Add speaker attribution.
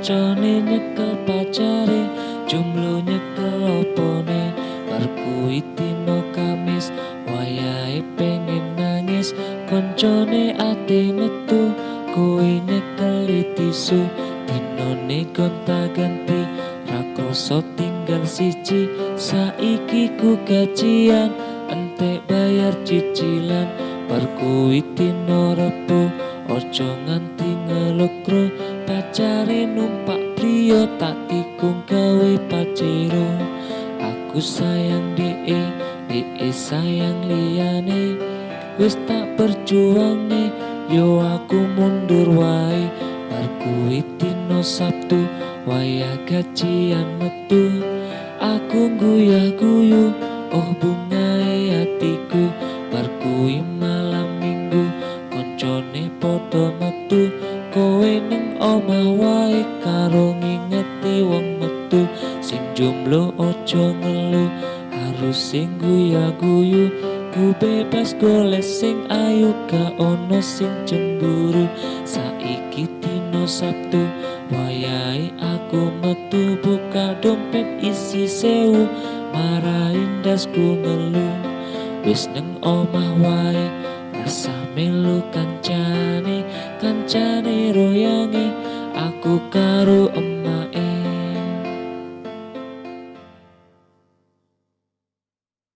Speaker 1: koncone nyekel pacare, jomblo nyekel opone. Bar kuwi dina Kamis, wayahe pengen nangis, koncone ate metu, kuwi nyekeli tisu. Dinone gonta-ganti, ra krasa tinggal siji, saiki ku gajian, entek bayar cicilan. Bar kuwi dina Rebo, ojo nganti ngelokro, pacare numpak priya tak tikung gawe pacero. Aku sayang DE sayang liyane, wis tak perjuangne, yo aku mundur wae. Bar kuwi dina Sabtu, wayah gajian metu, aku guyah-guyu, oh bungae atiku. Bar kuwi malam Minggu, koncone padha metu, kowe ning omah wae karo ngingeti wong metu. Sing jomblo ojo ngeluh, harus sing guyah-guyu, ku bebas golek sing ayu, gak ono sing cemburu. Saiki dina Sabtu, wayahe aku metu, buka dompet isi 1000, marahin dasku ngeluh. Wis neng omah wae, rasa melu kancane royange, aku karo